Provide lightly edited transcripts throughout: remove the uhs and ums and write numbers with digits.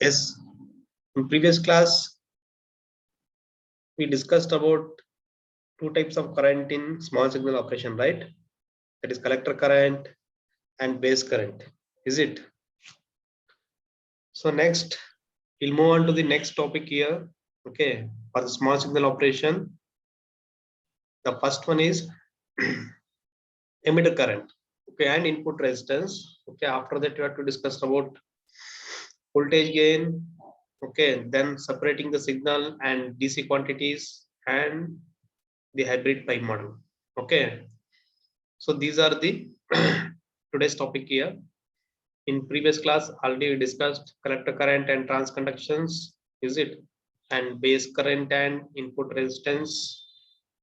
Yes, in previous class we discussed about two types of current in small signal operation, right? That is collector current and base current. Is it? So next we'll move on to the next topic here. Okay, for the small signal operation, the first one is emitter current. Okay, and input resistance. Okay, after that you have to discuss about voltage gain. Okay, then separating the signal and DC quantities and the hybrid pi model. Okay, so these are the today's topic here. In previous class already we discussed collector current and transconductions, is it, and base current and input resistance,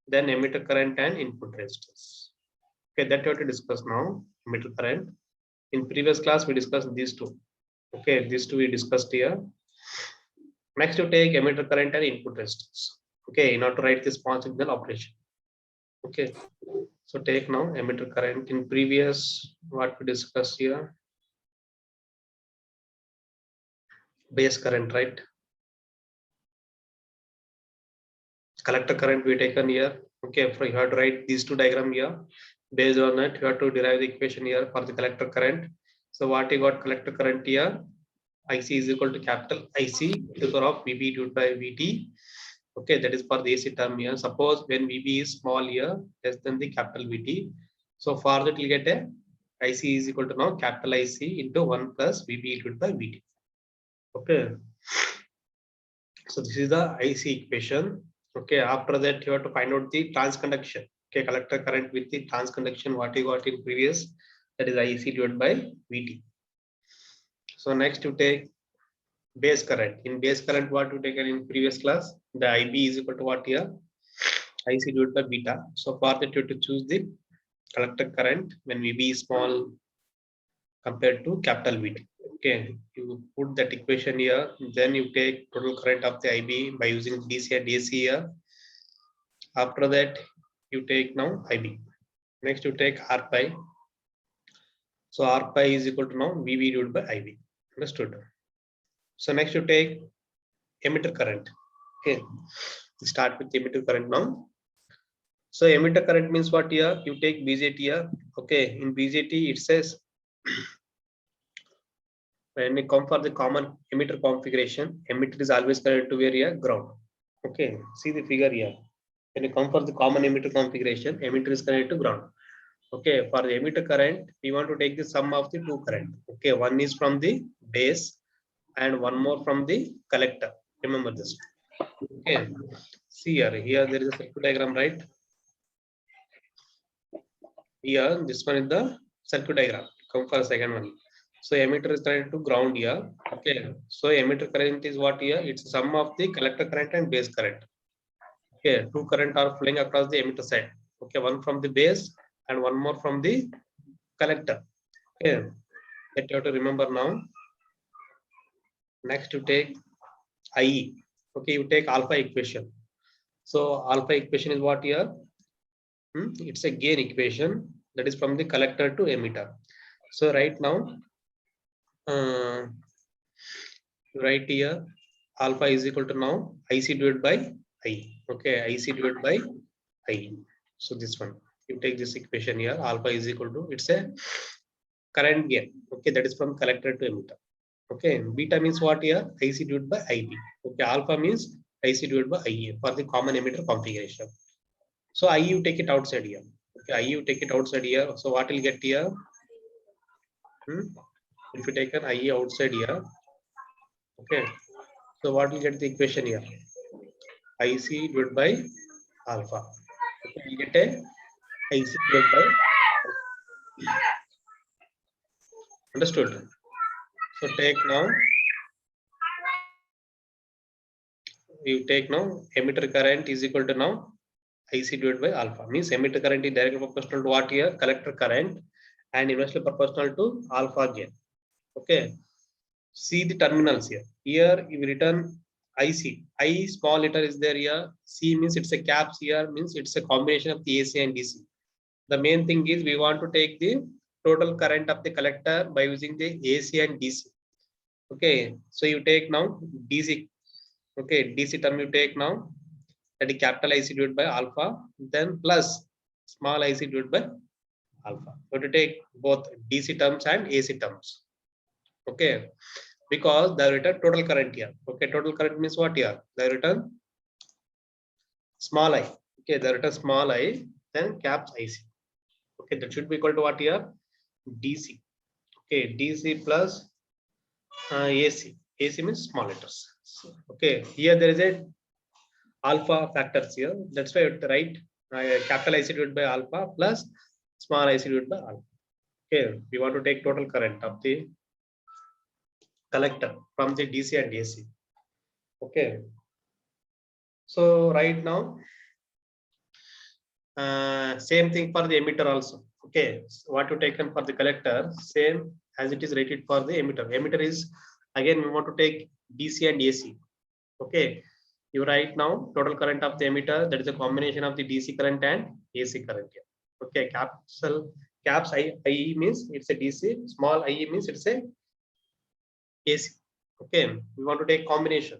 then emitter current and input resistance. Okay, that we have to discuss now. Emitter current, in previous class we discussed these two. Okay, these two we discussed here. Next you take emitter current and input resistance. Okay, in order to write this small signal operation. Okay, so take now emitter current. In previous what we discussed here, base current, right? Collector current we taken here. Okay, for you have to write these two diagram here. Based on that you have to derive the equation here for the collector current. So what you got, collector current here, IC is equal to capital IC to the power of VB divided by VT. Okay, that is for the AC term here. Suppose when VB is small here, less than the capital VT. So for that you get a IC is equal to now capital IC into 1 plus VB divided by VT. Okay, so this is the IC equation. Okay, after that you have to find out the transconduction. Okay, collector current with the transconduction, what you got in previous, that is IC divided by VT. So next you take base current. In base current what you taken in previous class, the IB is equal to what here, IC divided by beta. So for that you have to choose the collector current when VB is small compared to capital VT. Okay, you put that equation here, then you take total current of the IB by using DC and AC here. After that you take now IB. Next you take R pi. So R pi is equal to now VB divided by IB. Understood? So next you take emitter current. Okay, we start with emitter current now. So emitter current means what here? You take BJT here. Okay, in BJT it says when we come for the common emitter configuration, emitter is always connected to where here, ground. Okay, see the figure here. When you come for the common emitter configuration, emitter is connected to ground. Okay, for the emitter current, we want to take the sum of the two current. Okay, one is from the base and one more from the collector. Remember this. Okay, see here there is a circuit diagram, right? Here this one is the circuit diagram. Come for the second one. So emitter is connected to ground here. Okay, so emitter current is what here? It's sum of the collector current and base current. Okay, two current are flowing across the emitter side. Okay, one from the base and one more from the collector. Okay, that you have to remember now. Next you take IE. Okay, you take alpha equation. So alpha equation is what here? It's a gain equation that is from the collector to emitter. So right now, right here, alpha is equal to now IC divided by I. Okay, IC divided by I. So this one, you take this equation here, alpha is equal to, it's a current gain. Okay, that is from collector to emitter. Okay, beta means what here? IC divided by IB. Okay, alpha means IC divided by IA for the common emitter configuration. So I you take it outside here. Okay, I you take it outside here. So what will get here? If you take an IE outside here, okay. So what will get the equation here? IC divided by alpha. Okay, you get a IC divided by. Understood? So take now. You take now emitter current is equal to now IC divided by alpha. Means emitter current is directly proportional to what here? Collector current, and inversely proportional to alpha gain. Okay. See the terminals here. Here you written IC. I small letter is there here. C means it's a caps here, means it's a combination of the AC and DC. The main thing is we want to take the total current of the collector by using the AC and DC. Okay, so you take now DC. Okay, DC term you take now, that is capital IC divided by alpha, then plus small IC divided by alpha. So to take both DC terms and AC terms. Okay, because they have written total current here. Okay, total current means what here? They have written small I. Okay, they have written small I, then caps IC. Okay, that should be equal to what here? DC. Okay, DC plus AC. AC means small letters. Okay, here there is a alpha factors here. That's why I write capital IC divided by alpha plus small IC divided by alpha. Okay, we want to take total current of the collector from the DC and AC. Okay, so right now same thing for the emitter also. Okay, so what you taken for the collector, same as it is rated for the emitter. Emitter is again we want to take DC and AC. Okay, you write now total current of the emitter, that is a combination of the DC current and AC current here. Okay, caps IE means it's a DC, small IE means it's a AC. Okay, we want to take combination.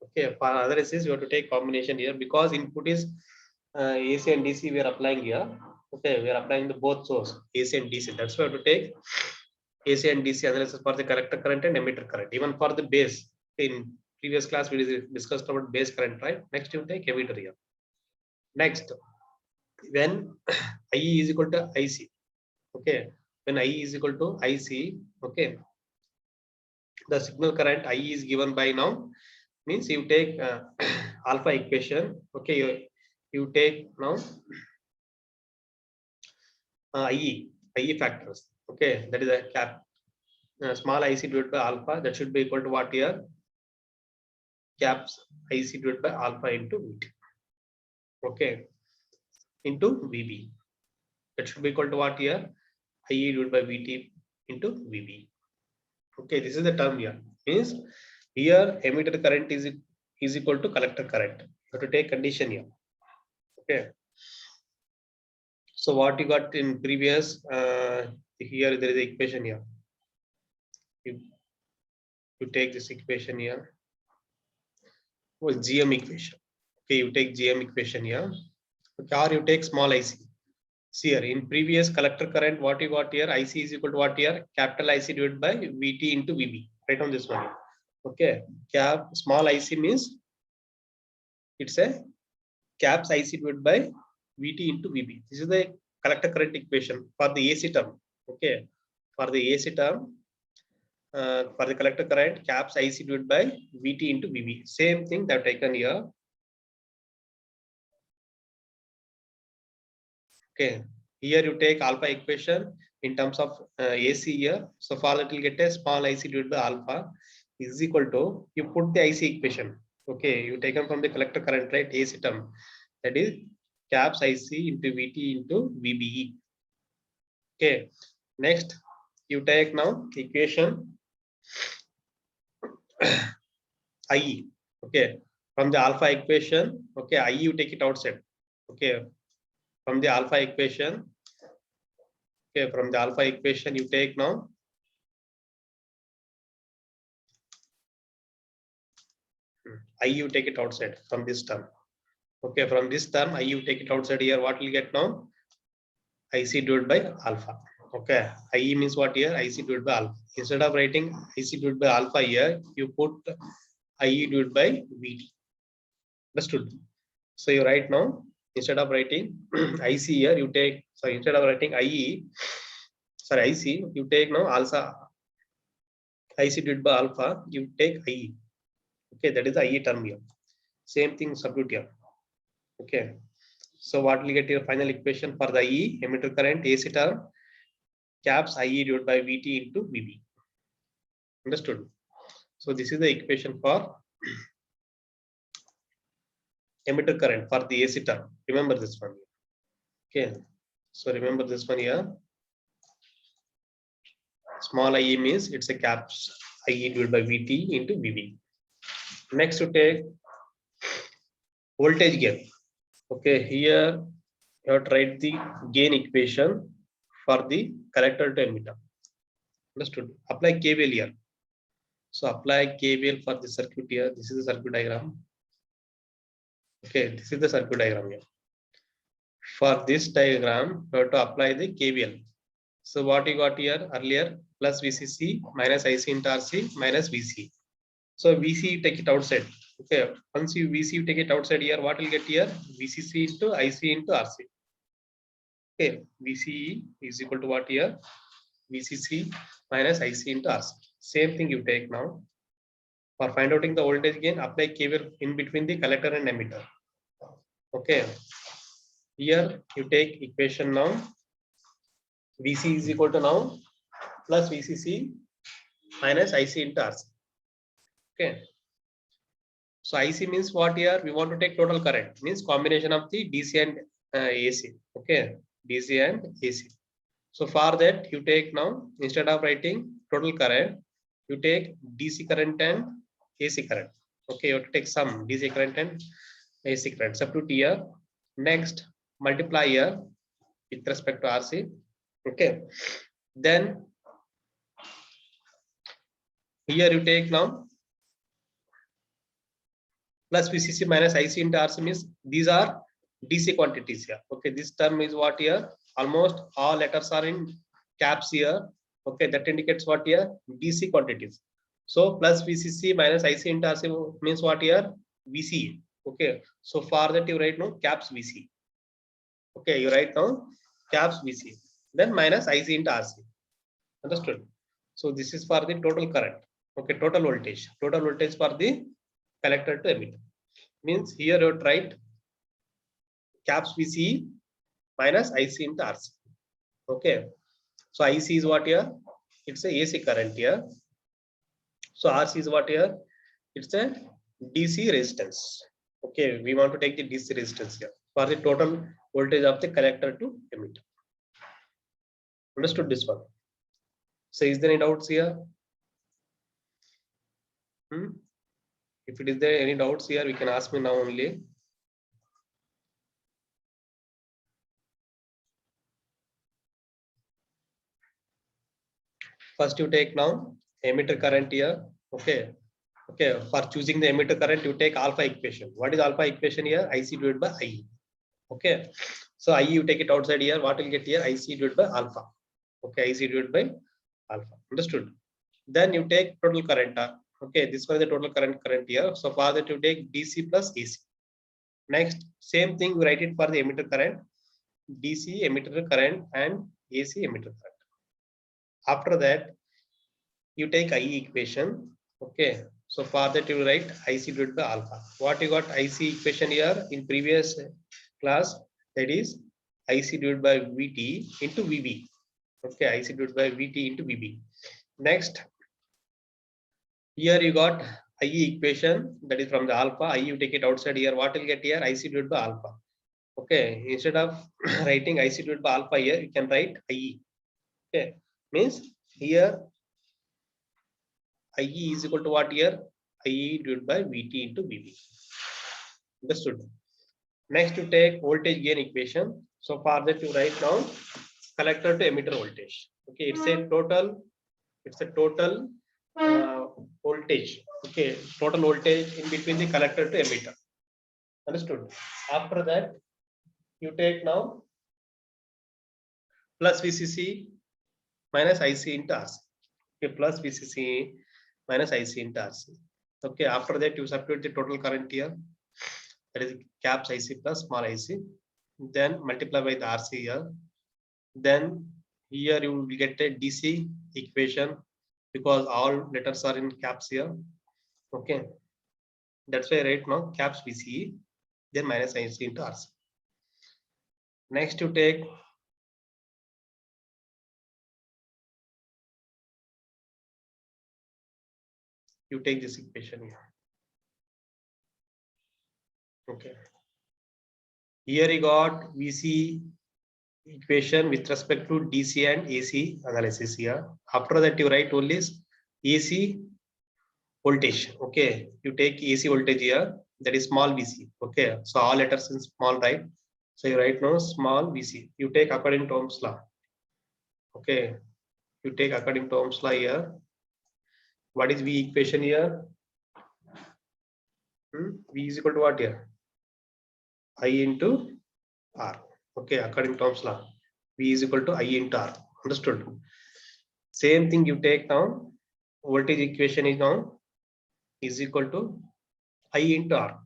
Okay, for other SCs you have to take combination here because input is AC and DC we are applying here. Okay, we are applying the both source AC and DC. That's why we have to take AC and DC analysis for the collector current and emitter current. Even for the base, in previous class we discussed about base current, right? Next you take emitter here. Next, when IE is equal to IC. Okay, when IE is equal to IC, okay, the signal current IE is given by now means you take alpha equation. Okay, you take now IE factors. Okay, that is a cap small IC divided by alpha. That should be equal to what here? Caps IC divided by alpha into VT. Okay, into VB. That should be equal to what here? IE divided by VT into VB. Okay, this is the term here. Means here emitter current is equal to collector current. You have to take condition here. Okay. So what you got in previous here there is an equation here. You take this equation here. Was GM equation. Okay, you take GM equation here. Okay, or you take small IC. See here in previous collector current, what you got here? IC is equal to what here? Capital IC divided by VT into VB. Right on this one. Okay, small IC means it's a caps IC divided by VT into VB. This is the collector current equation for the AC term. Okay, for the AC term, for the collector current, caps IC divided by VT into VB. Same thing that I've taken here. Okay, here you take alpha equation in terms of AC here. So for that you'll get a small IC divided by alpha is equal to, you put the IC equation. Okay, you taken from the collector current, right? AC term, that is caps IC into VT into VBE. Okay, next you take now equation IE. Okay, from the alpha equation, okay, IE you take it outside. Okay, from the alpha equation, okay, from the alpha equation you take now I you take it outside from this term. Okay, from this term I you take it outside here. What will get now? IC divided by alpha. Okay, IE means what here? IC divided by alpha. Instead of writing IC divided by alpha here, you put IE divided by VT. Understood? So you write now, instead of writing IC here, you take, so instead of writing IE, sorry, IC, you take now alpha, IC divided by alpha, you take IE. Okay, that is the IE term here. Same thing substitute here. Okay, so what will get your final equation for the IE emitter current AC term? Caps IE divided by VT into VB. Understood? So this is the equation for emitter current for the AC term. Remember this one. Okay, so remember this one here. Small IE means it's a caps IE divided by VT into VB. Next you take voltage gain. Okay, here you have to write the gain equation for the collector to emitter. Understood? Apply KVL here. So apply KVL for the circuit here. This is the circuit diagram. Okay, this is the circuit diagram here. For this diagram, you have to apply the KVL. So what you got here earlier, plus VCC minus IC into RC minus VC. So VC, take it outside. Okay, once you VC, you take it outside here, what will get here? VCC into IC into RC. Okay, VCE is equal to what here? VCC minus IC into RC. Same thing you take now. For find outing the voltage gain, apply KVL in between the collector and emitter. Okay, here you take equation now. VC is equal to now plus VCC minus IC into RC. Okay. So IC means what here? We want to take total current, means combination of the DC and AC. Okay, DC and AC. So for that, you take now, instead of writing total current, you take DC current and AC current. Okay, you have to take some DC current and AC current. Substitute here. Next, multiply here with respect to RC. Okay, then here you take now plus VCC minus IC into RC means these are DC quantities here. Okay, this term is what here? Almost all letters are in caps here. Okay, that indicates what here? DC quantities. So plus VCC minus IC into RC means what here? VC. Okay, so for that you write now caps VC. Okay, you write now caps VC. Then minus IC into RC. Understood? So this is for the total current. Okay, total voltage. Total voltage for the collector to emitter. Means here you write caps VC minus IC into RC. Okay, so IC is what here? It's a AC current here. So RC is what here? It's a DC resistance. Okay, we want to take the DC resistance here for the total voltage of the collector to emitter. Understood this one? So is there any doubts here? If it is there any doubts here, we can ask me now only. First you take now emitter current here. Okay. Okay. For choosing the emitter current, you take alpha equation. What is alpha equation here? IC divided by IE. Okay. So IE you take it outside here. What will get here? IC divided by alpha. Okay. IC divided by alpha. Understood? Then you take total current. Okay. This one is the total current here. So for that you take DC plus AC. Next, same thing, we write it for the emitter current, DC emitter current and AC emitter current. After that, you take IE equation. Okay, so for that you write IC divided by alpha. What you got IC equation here in previous class, that is IC divided by VT into VB. Okay, IC divided by VT into VB. Next, here you got IE equation, that is from the alpha. IE you take it outside here. What will get here? IC divided by alpha. Okay, instead of writing IC divided by alpha here, you can write IE. Okay, means here IE is equal to what here? IE divided by VT into VB. Understood? Next, you take voltage gain equation. So for that, you write now collector to emitter voltage. Okay, it's a total voltage. Okay, total voltage in between the collector to emitter. Understood? After that, you take now plus VCC minus IC into RC. Okay, plus VCC minus IC into RC. Okay, after that, you substitute the total current here. That is caps IC plus small IC. Then multiply by the RC here. Then here you will get a DC equation because all letters are in caps here. Okay, that's why right now caps VCE, then minus IC into RC. Next, you take this equation here. Okay, here you got VC equation with respect to DC and AC analysis here. After that, you write only AC voltage. Okay, you take AC voltage here, that is small VC. Okay, so all letters in small, right? So you write now small VC. You take according to Ohm's law. Okay, you take according to Ohm's law here. What is V equation here? V is equal to what here? I into R. Okay, according to Ohm's law, V is equal to I into R. Understood? Same thing you take now. Voltage equation is now is equal to I into R.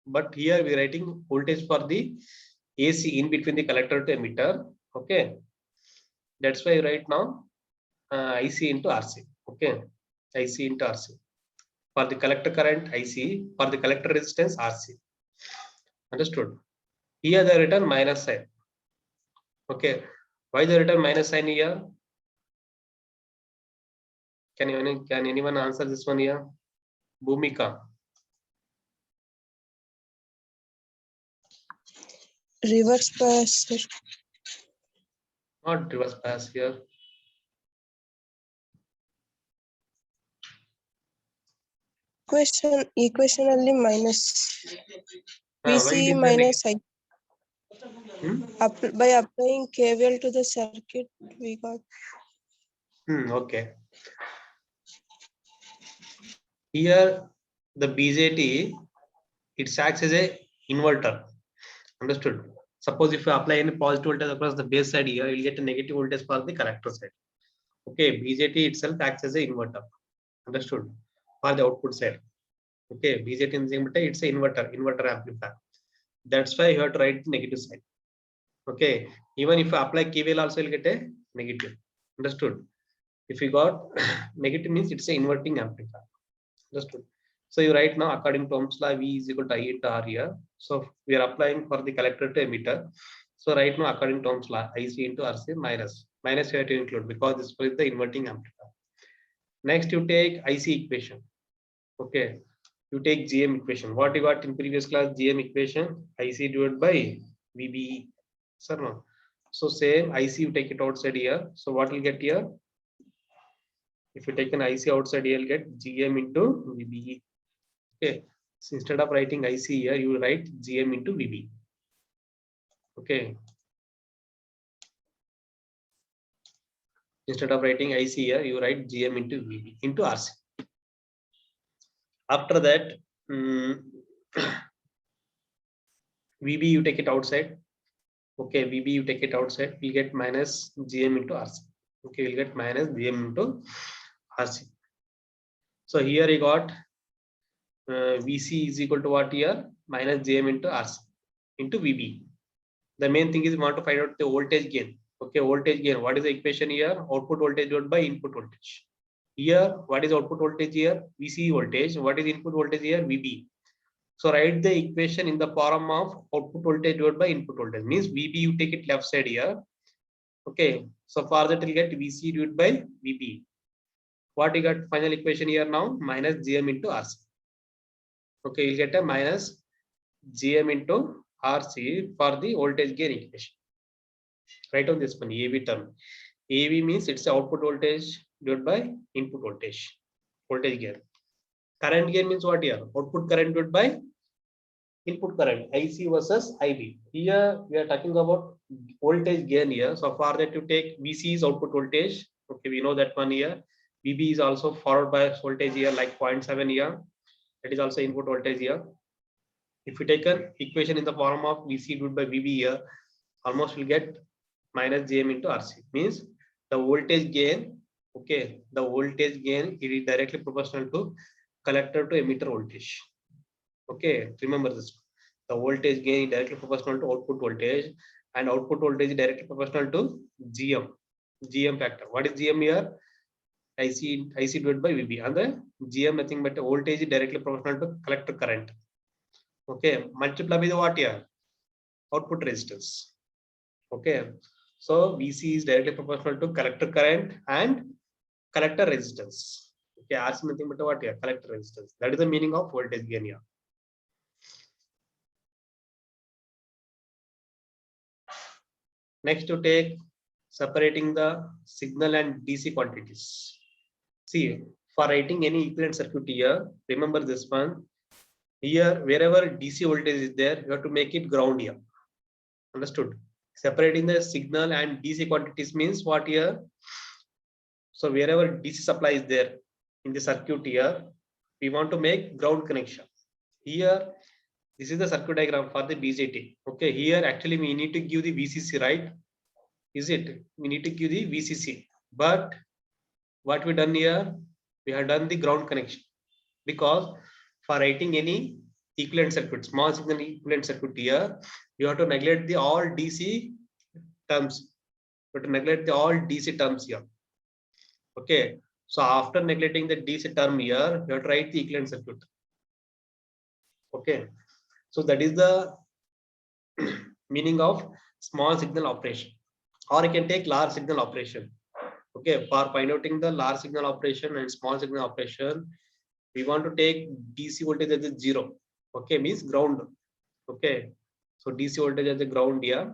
But here we are writing voltage for the AC in between the collector to emitter. Okay, that's why right now IC into RC. Okay, IC into RC. For the collector current IC, for the collector resistance RC. Understood? Here they written minus sign. Okay, why they written minus sign here? Can anyone answer this one here? Bhumika. Reverse bias, sir. Not reverse bias here. Equation only minus. Why VC it is minus I. Hmm? By applying KVL to the circuit, we got. Okay. Here the BJT, it acts as a inverter. Understood? Suppose if you apply any positive voltage across the base side here, you'll get a negative voltage for the collector side. Okay, BJT itself acts as an inverter. Understood? For the output side. Okay, BJT in it's an inverter amplifier. That's why you have to write the negative side. Okay, even if you apply KVL also, you'll get a negative. Understood? If you got negative means it's an inverting amplifier. Understood? So you write now according to Ohm's law, V is equal to I into R here. So we are applying for the collector to emitter. So right now according to Ohm's law, IC into RC minus you have to include because this is the inverting amplifier. Next you take IC equation. Okay, you take GM equation. What you got in previous class? GM equation, IC divided by VBE. Sir, no. So same IC you take it outside here. So what will get here? If you take an IC outside, you'll get GM into VBE. Okay. So instead of writing IC here, you will write GM into VB. Okay. Instead of writing IC here, you write GM into VB into RC. After that, VB you take it outside. Okay, VB you take it outside. We'll get minus GM into RC. Okay, we'll get minus GM into RC. So here you got VC is equal to what here? Minus GM into RC into VB. The main thing is we want to find out the voltage gain. Okay, voltage gain. What is the equation here? Output voltage divided by input voltage. Here, what is output voltage here? VC voltage. What is input voltage here? VB. So write the equation in the form of output voltage divided by input voltage. Means VB you take it left side here. Okay. So for that you get VC divided by VB. What you got final equation here now? Minus GM into RC. Okay, you'll get a minus GM into RC for the voltage gain equation. Write on this one, AV term. AV means it's output voltage divided by input voltage gain. Current gain means what here? Output current divided by input current, IC versus IB. Here we are talking about voltage gain here. So for that you take VC is output voltage. Okay, we know that one here. VB is also forward bias voltage here like 0.7 here. That is also input voltage here. If you take an equation in the form of VC divided by VB here, almost will get minus GM into RC. Means the voltage gain, okay, the voltage gain it is directly proportional to collector to emitter voltage. Okay, remember this. The voltage gain is directly proportional to output voltage, and output voltage is directly proportional to GM factor. What is GM here? IC divided by VB, and the GM nothing but voltage is directly proportional to collector current. Okay, multiply with what here? Output resistance. Okay, so VC is directly proportional to collector current and collector resistance. Okay, RC nothing but what here? Collector resistance. That is the meaning of voltage gain here. Next to take separating the signal and DC quantities. See, for writing any equivalent circuit here, remember this one. Here, wherever DC voltage is there, you have to make it ground here. Understood? Separating the signal and DC quantities means what here? So wherever DC supply is there, in the circuit here, we want to make ground connection. Here, this is the circuit diagram for the BJT. Okay, here actually we need to give the VCC, right? Is it? We need to give the VCC. But what we done here, we have done the ground connection, because for writing any equivalent circuit, small signal equivalent circuit here, you have to neglect the all DC terms. You have to neglect the all DC terms here. Okay, so after neglecting the DC term here, you have to write the equivalent circuit. Okay, so that is the meaning of small signal operation, or you can take large signal operation. Okay, for finding the large signal operation and small signal operation, we want to take DC voltage as a 0. Okay, means ground. Okay, so DC voltage as a ground here.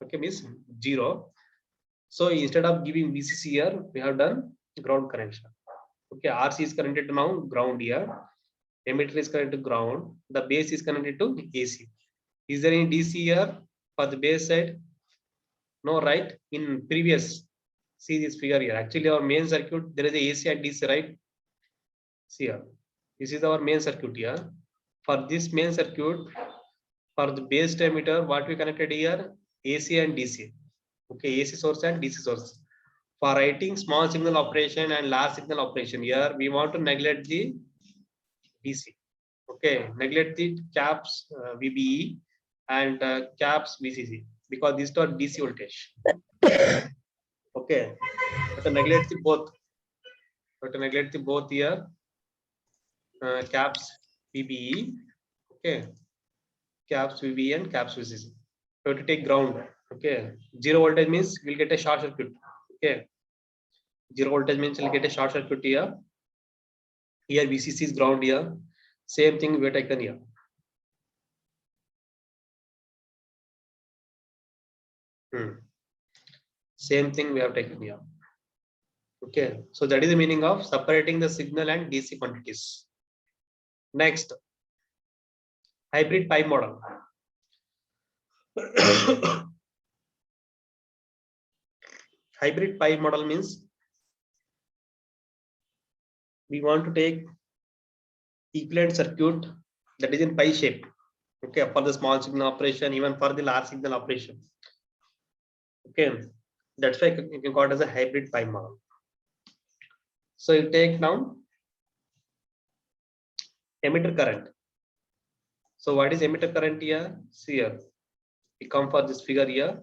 Okay, means 0. So instead of giving VCC here, we have done ground connection. Okay, RC is connected to now ground here. Emitter is connected to ground. The base is connected to AC. Is there any DC here for the base side? No, right? In previous, see this figure here. Actually, our main circuit, there is a AC and DC, right? See here. This is our main circuit here. For this main circuit, for the base emitter, what we connected here? AC and DC. Okay, AC source and DC source. For writing small signal operation and large signal operation here, we want to neglect the DC. Okay, neglect the caps VBE and caps VCC, because these are DC voltage. Okay, but neglect the both. But neglect the both here. Caps VBE. Okay, caps VBE and caps VCC. So to take ground. Okay, 0 voltage means we'll get a short circuit. Okay, 0 voltage means we'll get a short circuit here. Here VCC is ground here. Same thing we have taken here. Same thing we have taken here. Okay, so that is the meaning of separating the signal and DC quantities. Next, hybrid pi model. Hybrid pi model means we want to take equivalent circuit that is in pi shape. Okay, for the small signal operation, even for the large signal operation. Okay, that's why you can call it as a hybrid pi model. So you take now emitter current. So what is emitter current here? See here, we come for this figure here.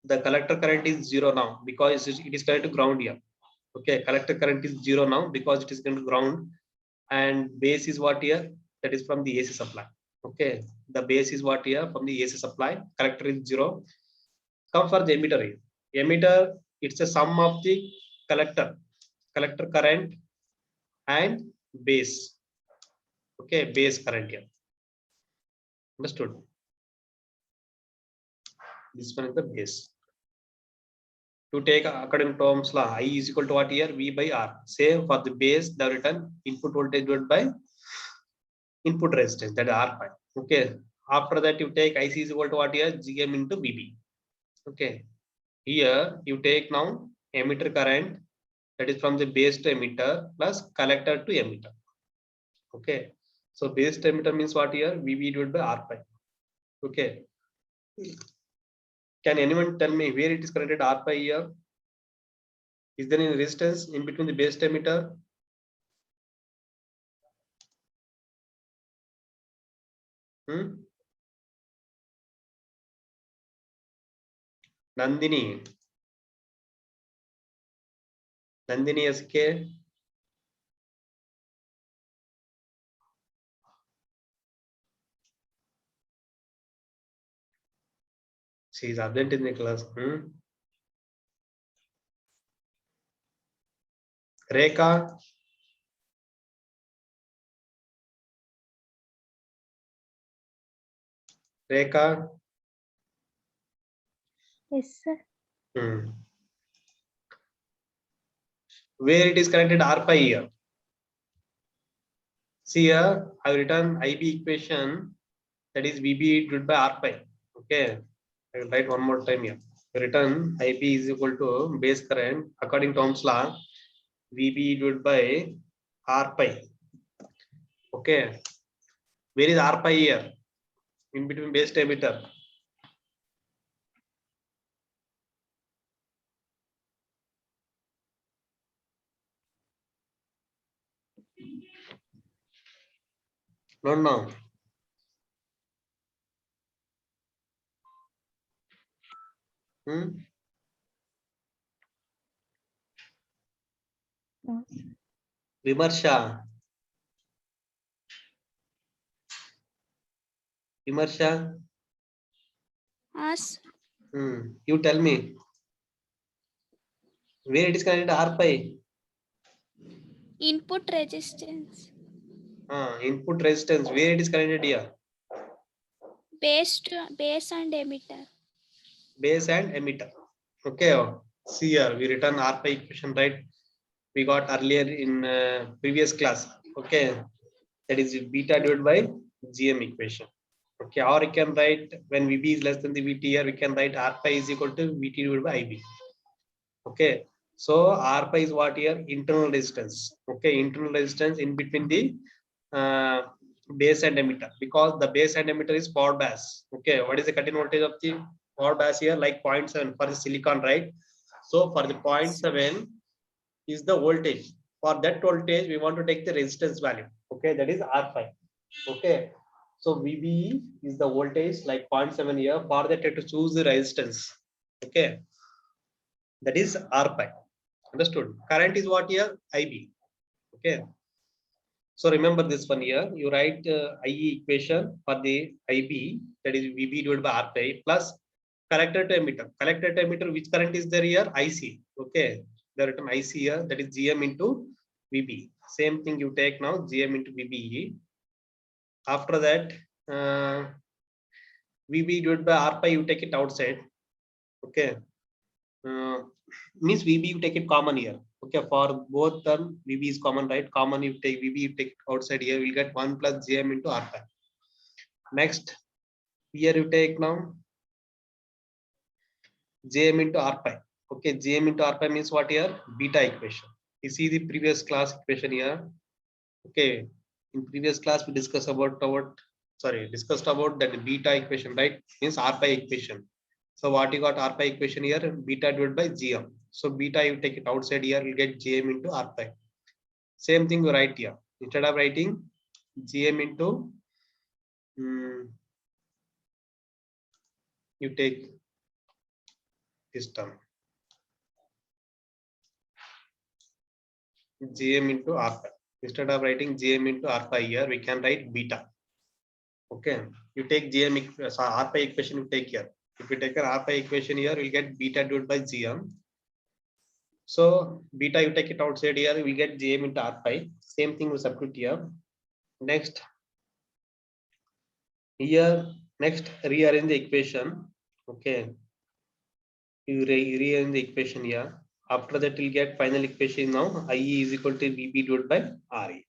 The collector current is 0 now because it is connected to ground here. Okay, collector current is 0 now because it is connected to ground, and base is what here? That is from the AC supply. Okay, the base is what here? From the AC supply. Collector is 0. Come for the emitter here. Emitter, it's a sum of the collector current and base. Okay, base current here. Understood? This one is the base. To take according to Ohm's law, I is equal to what here? V by R. Same for the base, the written input voltage divided by input resistance, that is R pi. Okay. After that, you take IC is equal to what here? GM into VB. Okay. Here you take now emitter current, that is from the base to emitter plus collector to emitter. Okay. So base to emitter means what here? VB divided by R pi. Okay. Can anyone tell me where it is connected R pi here? Is there any resistance in between the base to emitter? Nandini SK. She is absent in the class. Rekha. Rekha. Yes, sir. Where it is connected R pi here. See here, I have written IB equation, that is VB divided by R pi. Okay, I will write one more time here. Written IB is equal to base current according to Ohm's law. VB divided by R pi. Okay. Where is R pi here? In between base to emitter. No. Vimarsha. As You tell me where it is connected to R pi. input resistance, Input resistance. Where it is connected here? base and emitter. Base and emitter. Okay. See here, we written R pi equation, right? We got earlier in previous class. Okay. That is beta divided by GM equation. Okay. Or you can write when VB is less than the VT here, we can write R pi is equal to VT divided by IB. Okay. So R pi is what here? Internal resistance. Okay. Internal resistance in between the base and emitter, because the base and emitter is forward bias. Okay. What is the cut-in voltage of the forward bias here? Like 0.7 for the silicon, right? So for the 0.7 is the voltage. For that voltage, we want to take the resistance value. Okay. That is R5. Okay. So VB is the voltage like 0.7 here. For that, you have to choose the resistance. Okay. That is R5. Understood? Current is what here? IB. Okay. So remember this one here. You write IE equation for the IB, that is VB divided by R5 plus collector to emitter. Collector to emitter, which current is there here? IC. Okay. They written IC here. That is GM into VB. Same thing you take now. GM into VBE. After that, VB divided by R5, you take it outside. Okay. Means VB you take it common here. Okay, for both term VB is common, right? Common you take VB, you take outside here, we'll get 1 plus GM into R5. Next, here you take now GM into R5. Okay, GM into R5 means what here? Beta equation. You see the previous class equation here. Okay, in previous class we discussed about that beta equation, right? Means R5 equation. So what you got R5 equation here? Beta divided by GM. So beta you take it outside here, you'll get GM into R5. Same thing you write here. Instead of writing GM into, you take this term. GM into R5. Instead of writing GM into R5 here, we can write beta. Okay. You take GM, R5 equation you take here. If you take an R5 equation here, we'll get beta divided by GM. So beta you take it outside here, we get GM into R5. Same thing we substitute here. Next, here, next rearrange the equation. Okay. You rearrange the equation here. After that, you'll get final equation now. IE is equal to VB divided by RE.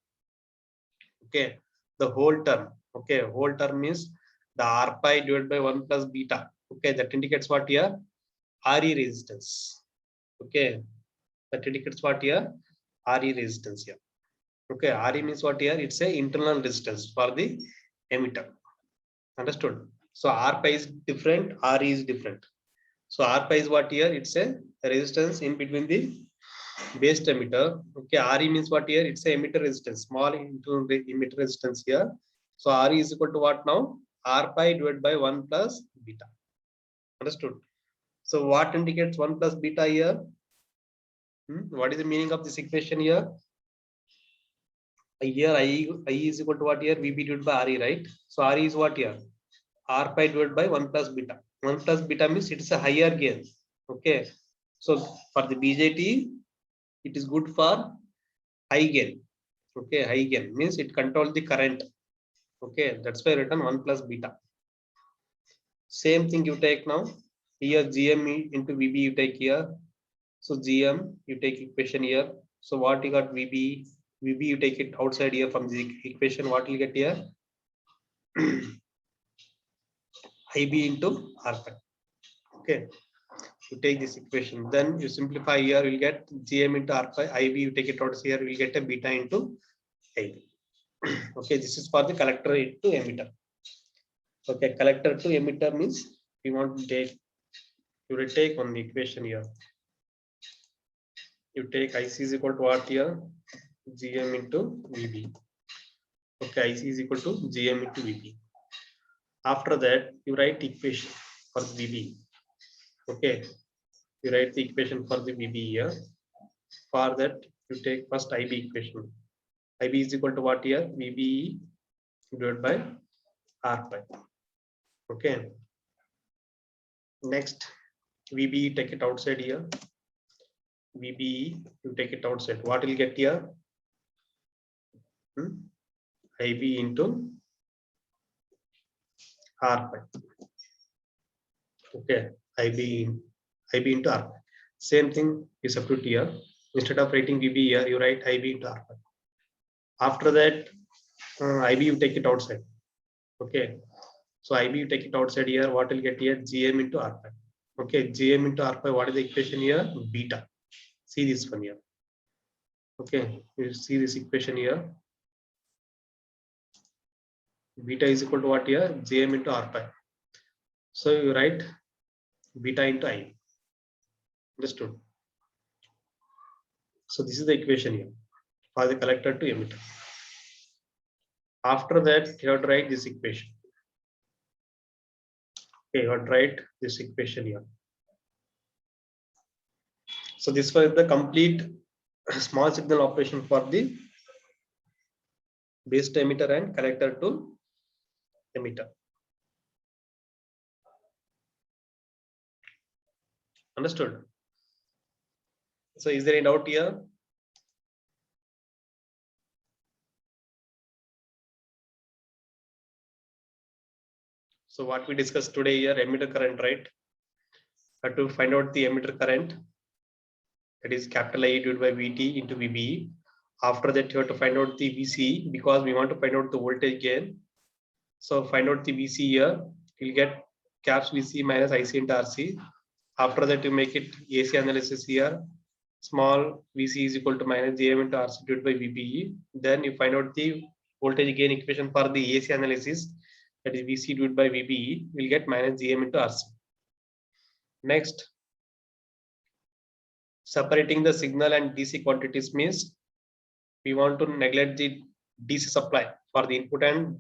Okay. The whole term. Okay. Whole term means the R pi divided by 1 plus beta. Okay. That indicates what here? RE resistance. Okay. That indicates what here? RE resistance here. Okay. RE means what here? It's a internal resistance for the emitter. Understood? So R pi is different, RE is different. So R pi is what here? It's a resistance in between the base to emitter. Okay, RE means what here? It's a emitter resistance, small internal emitter resistance here. So RE is equal to what now? R pi divided by 1 plus beta. Understood? So what indicates 1 plus beta here? What is the meaning of this equation here? Here IE is equal to what here? VB divided by RE, right? So RE is what here? R pi divided by 1 plus beta. 1 plus beta means it's a higher gain. Okay. So for the BJT, it is good for high gain. Okay. High gain means it controls the current. Okay. That's why written 1 plus beta. Same thing you take now. Here GM into VB you take here. So GM you take equation here. So what you got VB? VB you take it outside here from the equation. What you get here? IB into R5. Okay. You take this equation, then you simplify here, you'll get Gm into R pi, IB, you take it out here, you'll get a beta into IB. Okay, this is for the collector to emitter. Okay, collector to emitter means we want to take, you will take one equation here. You take IC is equal to what here? Gm into VB. Okay, IC is equal to Gm into VB. After that, you write equation for the VB. Okay, you write the equation for the VB here. For that, you take first IB equation. IB is equal to what here? VB divided by R pi. Okay. Next, VB take it outside here. VB you take it outside. What will get here? IB into R pi. Okay, IB into R pi. Same thing you substitute here. Instead of writing VB here, you write IB into R pi. After that, IB you take it outside. Okay, so IB you take it outside here. What will get here? Gm into R pi. Okay, Gm into R pi. What is the equation here? Beta. See this one here. Okay, you see this equation here. Beta is equal to what here? Gm into R pi. So you write beta into I. Understood? So this is the equation here for the collector to emitter. After that, you have to write this equation. Okay, you have to write this equation here. So this was the complete small signal operation for the base to emitter and collector to emitter. Understood? So is there any doubt here? So what we discussed today here, emitter current, right? Have to find out the emitter current, that is capital I divided by VT into VBE. After that, you have to find out the VC because we want to find out the voltage gain. So find out the VC here. You'll get caps VC minus IC into RC. After that, you make it AC analysis here. Small VC is equal to minus GM into RC divided by VBE. Then you find out the voltage gain equation for the AC analysis. That is VC divided by VBE. We'll get minus GM into RC. Next, separating the signal and DC quantities means we want to neglect the DC supply for the input and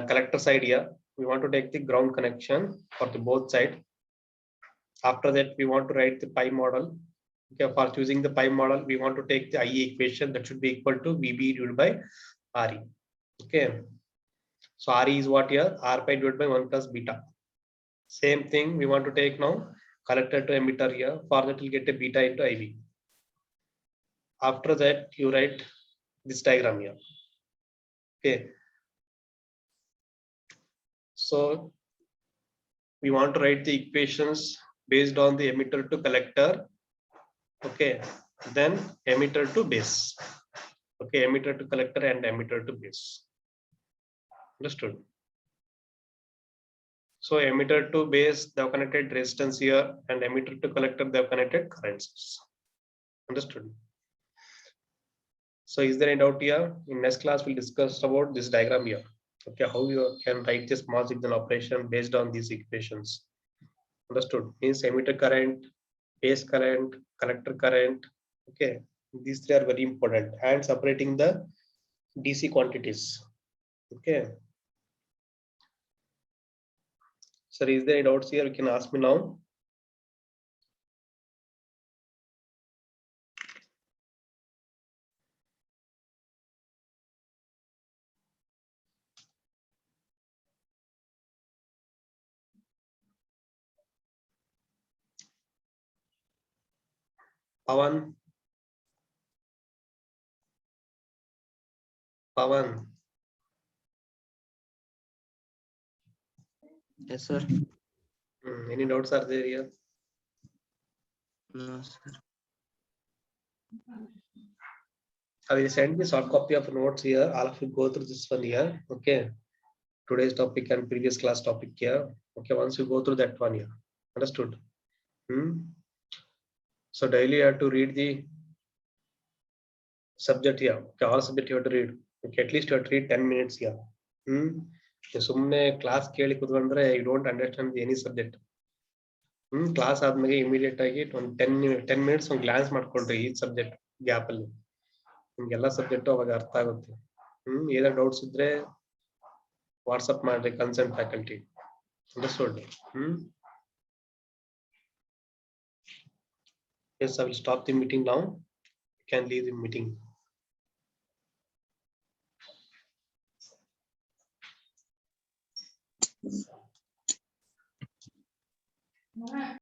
collector side here. We want to take the ground connection for the both side. After that, we want to write the pi model. Okay, for choosing the pi model, we want to take the IE equation that should be equal to VB divided by RE. Okay, so RE is what here? R pi divided by 1 plus beta. Same thing we want to take now collector to emitter here. For that, we'll get a beta into IB. After that, you write this diagram here. Okay. So we want to write the equations based on the emitter to collector. Okay. Then emitter to base. Okay. Emitter to collector and emitter to base. Understood? So emitter to base, they have connected resistance here, and emitter to collector, they have connected currents. Understood? So is there any doubt here? In next class, we'll discuss about this diagram here. Okay, how you can write this small signal operation based on these equations. Understood? Means emitter current, base current, collector current. Okay, these three are very important, and separating the DC quantities. Okay. Sir, is there any doubts here? You can ask me now. Pawan. Pawan. Yes, sir. Any doubts are there here? No, sir. I will send the soft copy of notes here. All of you go through this one here. Okay. Today's topic and previous class topic here. Okay. Once you go through that one here. Understood? So daily you have to read the subject here. Okay, all subject you have to read. Okay, at least you have to read 10 minutes here. ಸುಮ್ಮನೆ class ಕೇಳಿ ಕೂತ್ಕೊಂಡ್ರೆ you don't understand any subject. Class ಆದ್ಮೇಲೆ immediate ಆಗಿ ಒಂದು 10 minutes ಒಂದು glance ಮಾಡ್ಕೊಳ್ರಿ ಈ subject gap ಅಲ್ಲಿ ನಿಮ್ಗೆಲ್ಲ ಸಬ್ಜೆಕ್ಟ್ ಅವಾಗ ಅರ್ಥ ಆಗುತ್ತೆ. ಏನಾದ್ರು ಡೌಟ್ಸ್ ಇದ್ರೆ ವಾಟ್ಸ್ಆಪ್ ಮಾಡ್ರಿ concern faculty. Understood? Yes, I will stop the meeting now. You can leave the meeting.